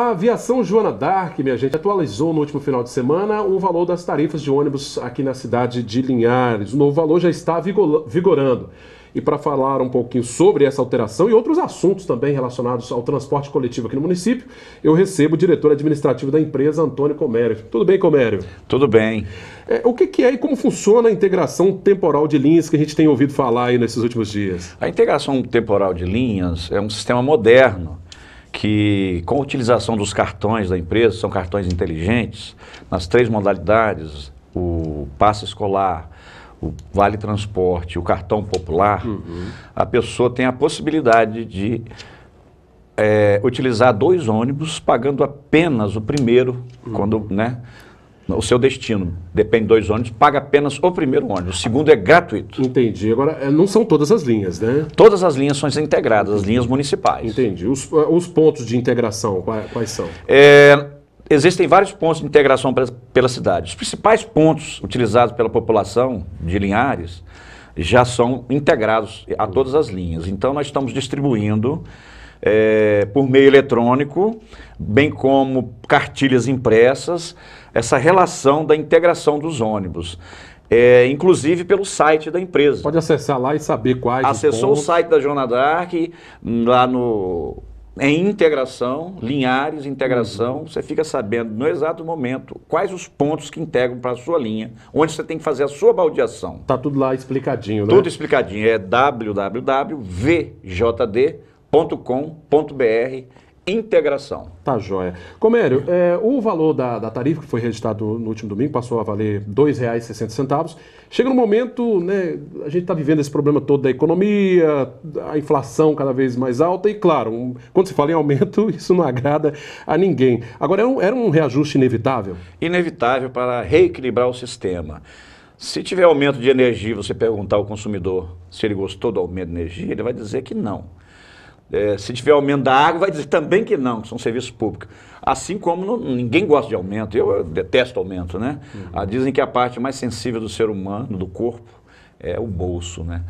A aviação Joana d'Arc, minha gente, atualizou no último final de semana o valor das tarifas de ônibus aqui na cidade de Linhares. O novo valor já está vigorando. E para falar um pouquinho sobre essa alteração e outros assuntos também relacionados ao transporte coletivo aqui no município, eu recebo o diretor administrativo da empresa, Antônio Comério. Tudo bem, Comério? Tudo bem. O que é e como funciona a integração temporal de linhas que a gente tem ouvido falar aí nesses últimos dias? A integração temporal de linhas é um sistema moderno que, com a utilização dos cartões da empresa, são cartões inteligentes, nas 3 modalidades, o passe escolar, o Vale Transporte, o cartão popular, a pessoa tem a possibilidade de utilizar 2 ônibus, pagando apenas o primeiro, quando, né, o seu destino. Depende de 2 ônibus, paga apenas o primeiro ônibus, o segundo é gratuito. Entendi. Agora, não são todas as linhas, né? Todas as linhas são integradas, as linhas municipais. Entendi. Os pontos de integração, quais são? Existem vários pontos de integração pela cidade. Os principais pontos utilizados pela população de Linhares já são integrados a todas as linhas. Então, nós estamos distribuindo por meio eletrônico, bem como cartilhas impressas, essa relação da integração dos ônibus. Inclusive pelo site da empresa. Pode acessar lá e saber quais Acessou o site da Joana d'Arc, lá em integração, Linhares, integração, você fica sabendo no exato momento quais os pontos que integram para a sua linha, onde você tem que fazer a sua baldeação. Tá tudo lá explicadinho, né? Tudo explicadinho, é www.vjd.com.br, integração. Tá joia. Comério, o valor da tarifa que foi registrado no último domingo passou a valer R$ 2,60. Chega no momento, né, a gente está vivendo esse problema todo da economia, a inflação cada vez mais alta e, claro, quando se fala em aumento, isso não agrada a ninguém. Agora, era um reajuste inevitável? Inevitável para reequilibrar o sistema. Se tiver aumento de energia, você perguntar ao consumidor se ele gostou do aumento de energia, ele vai dizer que não. Se tiver aumento da água, vai dizer também que não, que são serviços públicos. Assim como ninguém gosta de aumento, eu detesto aumento, né? Dizem que a parte mais sensível do ser humano, do corpo, é o bolso, né?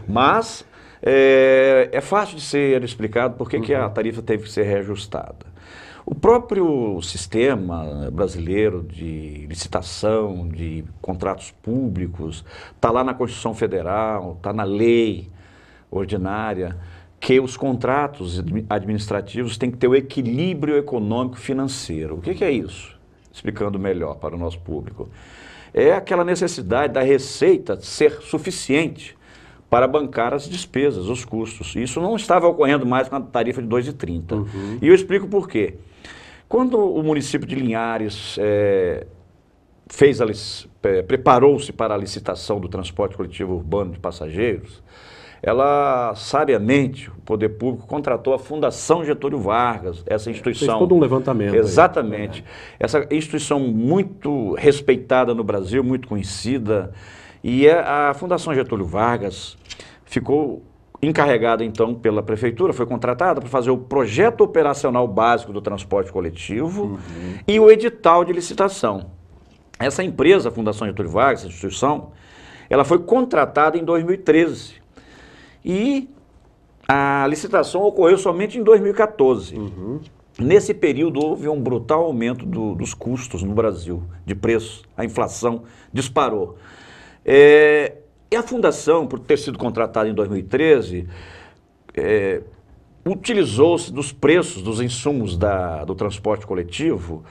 Mas é fácil de ser explicado por que a tarifa teve que ser reajustada. O próprio sistema brasileiro de licitação, de contratos públicos, está lá na Constituição Federal, está na lei ordinária, que os contratos administrativos têm que ter o equilíbrio econômico financeiro. O que é isso? Explicando melhor para o nosso público. É aquela necessidade da receita ser suficiente para bancar as despesas, os custos. Isso não estava ocorrendo mais com a tarifa de R$ 2,30. E eu explico por quê. Quando o município de Linhares preparou-se para a licitação do transporte coletivo urbano de passageiros, ela, sabiamente, o poder público contratou a Fundação Getúlio Vargas, essa instituição. Fez todo um levantamento. Exatamente. Essa instituição muito respeitada no Brasil, muito conhecida. E a Fundação Getúlio Vargas ficou encarregada, então, pela prefeitura, foi contratada para fazer o projeto operacional básico do transporte coletivo e o edital de licitação. Essa empresa, a Fundação Getúlio Vargas, essa instituição, ela foi contratada em 2013. E a licitação ocorreu somente em 2014. Nesse período houve um brutal aumento dos custos no Brasil, de preço, a inflação disparou. E a fundação, por ter sido contratada em 2013, utilizou-se dos preços dos insumos do transporte coletivo,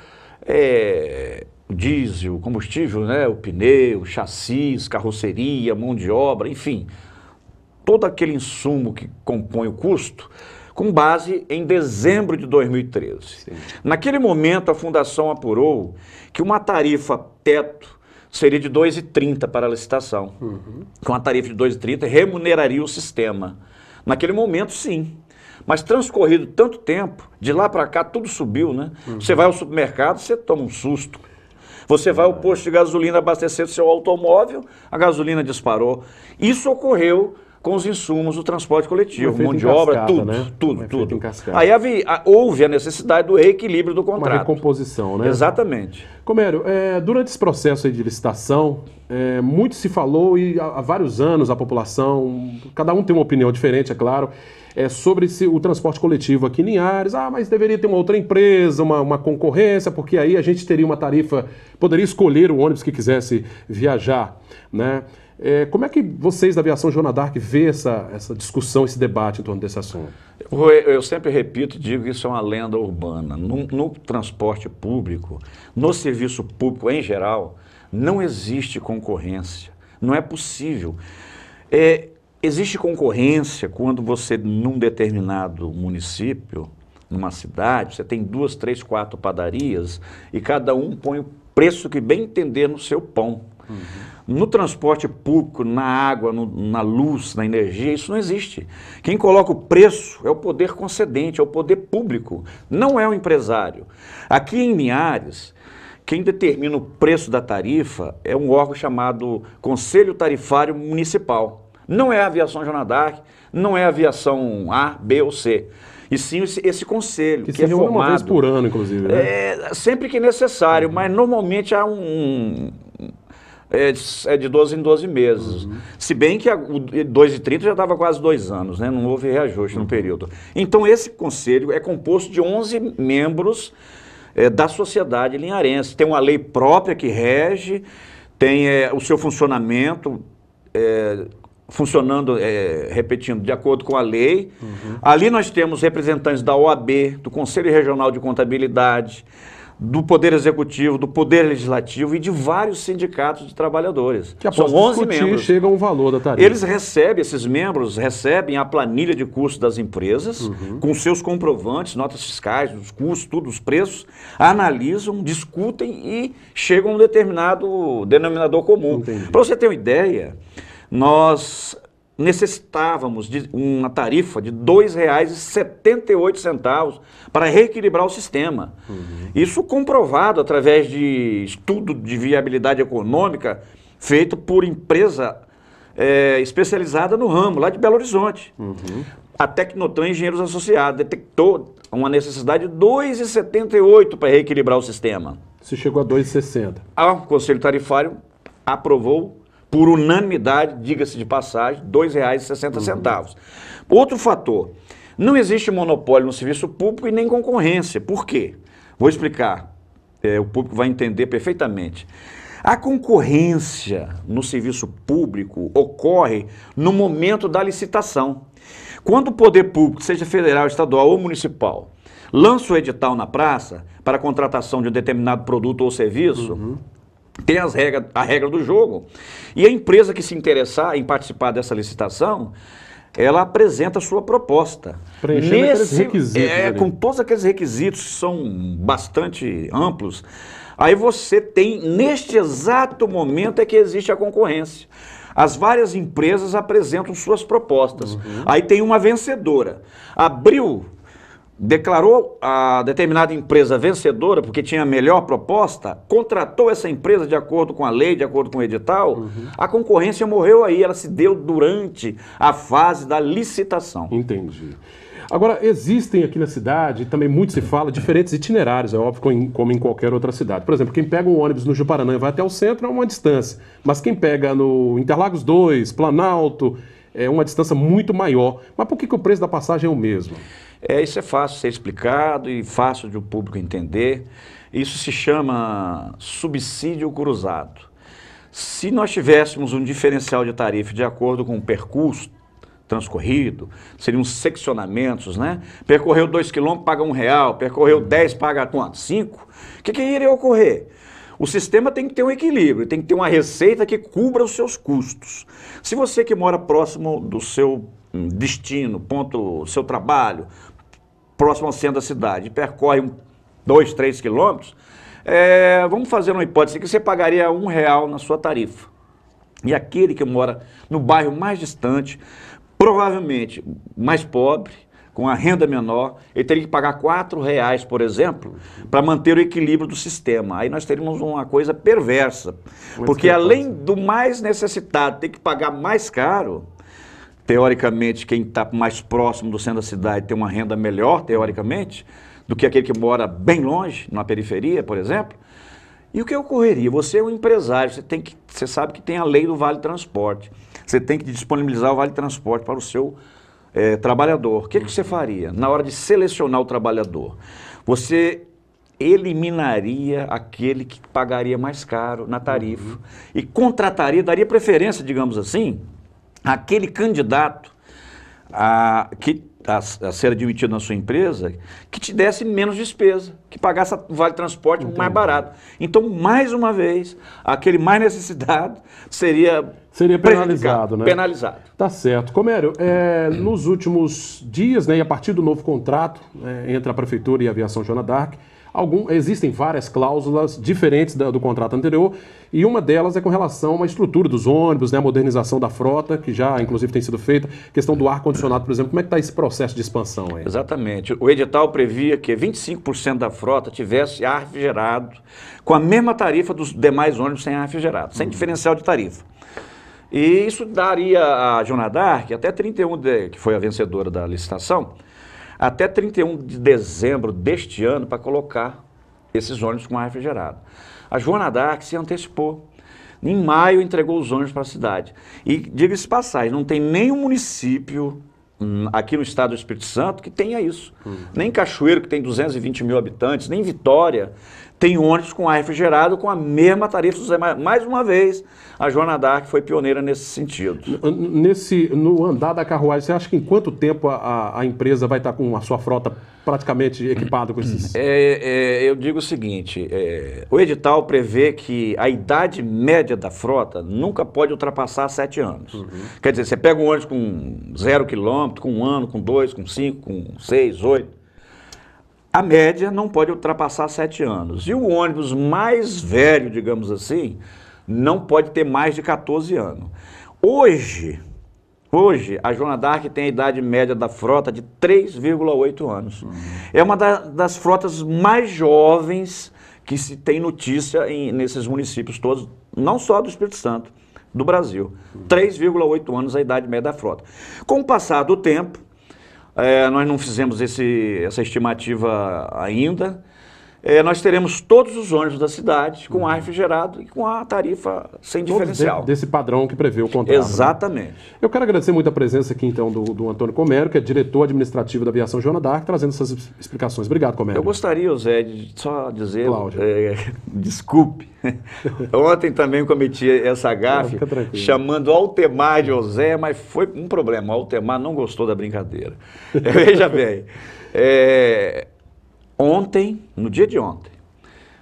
o diesel, o combustível, né, o pneu, chassis, carroceria, mão de obra, enfim, todo aquele insumo que compõe o custo, com base em dezembro de 2013. Sim. Naquele momento, a Fundação apurou que uma tarifa teto seria de R$ 2,30 para a licitação. Com a tarifa de R$ 2,30, remuneraria o sistema. Naquele momento, sim. Mas transcorrido tanto tempo, de lá para cá, tudo subiu, né? Você vai ao supermercado, você toma um susto. Você vai ao posto de gasolina abastecer o seu automóvel, a gasolina disparou. Isso ocorreu com os insumos do transporte coletivo, mão de obra, tudo, né? tudo. Aí houve a necessidade do reequilíbrio do contrato. Uma recomposição, né? Exatamente. Comério, durante esse processo aí de licitação, muito se falou e há vários anos a população, cada um tem uma opinião diferente, é claro, sobre o transporte coletivo aqui em Linhares. Ah, mas deveria ter uma outra empresa, uma concorrência, porque aí a gente teria uma tarifa, poderia escolher o ônibus que quisesse viajar, né? Como é que vocês da Aviação Joana d'Arc vê essa discussão, esse debate em torno desse assunto? Eu sempre repito e digo que isso é uma lenda urbana. No transporte público, no serviço público em geral, não existe concorrência. Não é possível. Existe concorrência quando você, num determinado município, numa cidade, você tem 2, 3, 4 padarias e cada um põe o preço que bem entender no seu pão. No transporte público, na água, na luz, na energia, isso não existe. Quem coloca o preço é o poder concedente, é o poder público, não é o empresário. Aqui em Linhares, quem determina o preço da tarifa é um órgão chamado Conselho Tarifário Municipal. Não é a Aviação Joana d'Arc, não é a Aviação A, B ou C. E sim esse conselho, que se é reúne formado... uma vez por ano, inclusive, né? Sempre que necessário, mas normalmente há é de 12 em 12 meses. Se bem que o 2,30 já dava quase 2 anos, né? Não houve reajuste no período. Então esse conselho é composto de 11 membros da sociedade linharense. Tem uma lei própria que rege, tem o seu funcionamento, funcionando, repetindo, de acordo com a lei. Ali nós temos representantes da OAB, do Conselho Regional de Contabilidade, do Poder Executivo, do Poder Legislativo e de vários sindicatos de trabalhadores. Que após São 11 discutir, membros. chega um valor da tarifa. Eles recebem, esses membros recebem a planilha de custos das empresas, com seus comprovantes, notas fiscais, os custos, tudo, os preços, analisam, discutem e chegam a um determinado denominador comum. Para você ter uma ideia, nós necessitávamos de uma tarifa de R$ 2,78 para reequilibrar o sistema. Isso comprovado através de estudo de viabilidade econômica feito por empresa especializada no ramo, lá de Belo Horizonte. A Tecnotran Engenheiros Associados detectou uma necessidade de R$ 2,78 para reequilibrar o sistema. Se chegou a R$ 2,60. O Conselho Tarifário aprovou por unanimidade, diga-se de passagem, R$ 2,60. Outro fator, não existe monopólio no serviço público e nem concorrência. Por quê? Vou explicar, o público vai entender perfeitamente. A concorrência no serviço público ocorre no momento da licitação. Quando o poder público, seja federal, estadual ou municipal, lança o edital na praça para a contratação de um determinado produto ou serviço, tem a regra do jogo. E a empresa que se interessar em participar dessa licitação, ela apresenta a sua proposta. Preenchendo aqueles requisitos. Com todos aqueles requisitos que são bastante amplos. Aí você tem, neste exato momento é que existe a concorrência. As várias empresas apresentam suas propostas. Aí tem uma vencedora. Declarou a determinada empresa vencedora porque tinha a melhor proposta, contratou essa empresa de acordo com a lei, de acordo com o edital, a concorrência morreu aí, ela se deu durante a fase da licitação. Entendi. Agora, existem aqui na cidade, também muito se fala, diferentes itinerários, é óbvio, como em qualquer outra cidade. Por exemplo, quem pega um ônibus no Juparanã e vai até o centro é uma distância, mas quem pega no Interlagos 2, Planalto, é uma distância muito maior. Mas por que o preço da passagem é o mesmo? Isso é fácil de ser explicado e fácil de o público entender. Isso se chama subsídio cruzado. Se nós tivéssemos um diferencial de tarifa de acordo com o percurso transcorrido, seriam seccionamentos, né? Percorreu 2 km, paga R$1, percorreu 10, paga quanto? 5? O que iria ocorrer? O sistema tem que ter um equilíbrio, tem que ter uma receita que cubra os seus custos. Se você que mora próximo do seu destino, seu trabalho, próximo ao centro da cidade, percorre 2, 3 quilômetros, vamos fazer uma hipótese que você pagaria R$1 na sua tarifa. E aquele que mora no bairro mais distante, provavelmente mais pobre, com a renda menor, ele teria que pagar R$4, por exemplo, para manter o equilíbrio do sistema. Aí nós teríamos uma coisa perversa, porque além do mais necessitado ter que pagar mais caro, teoricamente quem está mais próximo do centro da cidade tem uma renda melhor, teoricamente, do que aquele que mora bem longe, na periferia, por exemplo. E o que ocorreria? Você é um empresário, você sabe que tem a lei do Vale Transporte. Você tem que disponibilizar o Vale Transporte para o seu trabalhador, o que você faria? Na hora de selecionar o trabalhador, você eliminaria aquele que pagaria mais caro na tarifa e contrataria, daria preferência, digamos assim, àquele candidato a ser admitido na sua empresa, que te desse menos despesa, que pagasse o vale transporte mais barato. Então, mais uma vez, aquele mais necessitado seria penalizado, né? Penalizado. Tá certo. Comério, nos últimos dias, né, e a partir do novo contrato entre a Prefeitura e a Aviação Joana d'Arc, existem várias cláusulas diferentes do contrato anterior, e uma delas é com relação a uma estrutura dos ônibus, né, a modernização da frota, que já inclusive tem sido feita, questão do ar-condicionado, por exemplo. Como é que está esse processo de expansão aí? Exatamente. O edital previa que 25% da frota tivesse ar refrigerado, com a mesma tarifa dos demais ônibus sem ar refrigerado, sem diferencial de tarifa. E isso daria a Joana d'Arc, até 31, que foi a vencedora da licitação, até 31 de dezembro deste ano para colocar esses ônibus com ar refrigerado. A Joana d'Arc se antecipou. Em maio entregou os ônibus para a cidade. E, diga-se de passagem, não tem nenhum município aqui no estado do Espírito Santo que tenha isso. Nem Cachoeiro, que tem 220 mil habitantes, nem Vitória tem ônibus com ar refrigerado com a mesma tarifa dos demais. Mais uma vez, a Joana d'Arc foi pioneira nesse sentido. No andar da carruagem, você acha que em quanto tempo a empresa vai estar com a sua frota praticamente equipada com esses... Eu digo o seguinte, o edital prevê que a idade média da frota nunca pode ultrapassar 7 anos. Quer dizer, você pega um ônibus com 0 quilômetro, com 1 ano, com 2, com 5, com 6, 8... A média não pode ultrapassar 7 anos. E o ônibus mais velho, digamos assim, não pode ter mais de 14 anos. Hoje a Joana d'Arc tem a idade média da frota de 3,8 anos. É uma das frotas mais jovens que se tem notícia nesses municípios todos, não só do Espírito Santo, do Brasil. 3,8 anos a idade média da frota. Com o passar do tempo, nós não fizemos essa estimativa ainda. Nós teremos todos os ônibus da cidade com ar refrigerado e com a tarifa sem diferencial. Desse padrão que prevê o contrato. Exatamente. Né? Eu quero agradecer muito a presença aqui, então, do Antônio Comério, que é diretor administrativo da Aviação Joana d'Arc, trazendo essas explicações. Obrigado, Comério. Eu gostaria, Zé, de só dizer... desculpe. Ontem também cometi essa gafe, chamando Altemar de José, mas foi um problema. O Altemar não gostou da brincadeira. Veja bem, ontem, no dia de ontem,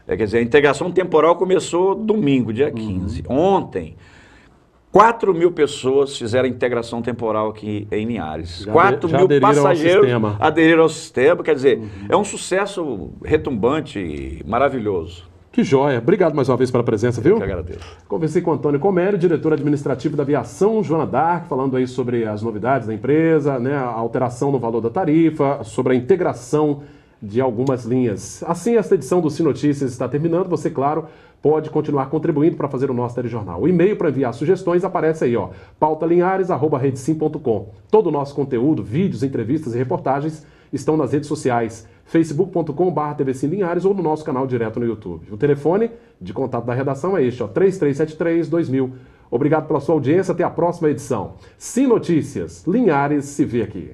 quer dizer, a integração temporal começou domingo, dia 15. Ontem, 4 mil pessoas fizeram a integração temporal aqui em Linhares. 4 mil passageiros aderiram ao sistema. Quer dizer, é um sucesso retumbante e maravilhoso. Que joia. Obrigado mais uma vez pela presença, viu? Eu que agradeço. Conversei com o Antônio Comério, diretor administrativo da Aviação Joana d'Arc, falando aí sobre as novidades da empresa, né, a alteração no valor da tarifa, sobre a integração de algumas linhas. Assim, esta edição do Sinotícias está terminando. Você, claro, pode continuar contribuindo para fazer o nosso telejornal. O e-mail para enviar sugestões aparece aí, ó, pautalinhares@redesim.com. Todo o nosso conteúdo, vídeos, entrevistas e reportagens estão nas redes sociais, facebook.com/tvsim Linhares ou no nosso canal direto no YouTube. O telefone de contato da redação é este, ó, 3373-2000. Obrigado pela sua audiência, até a próxima edição. Sinotícias, Linhares se vê aqui.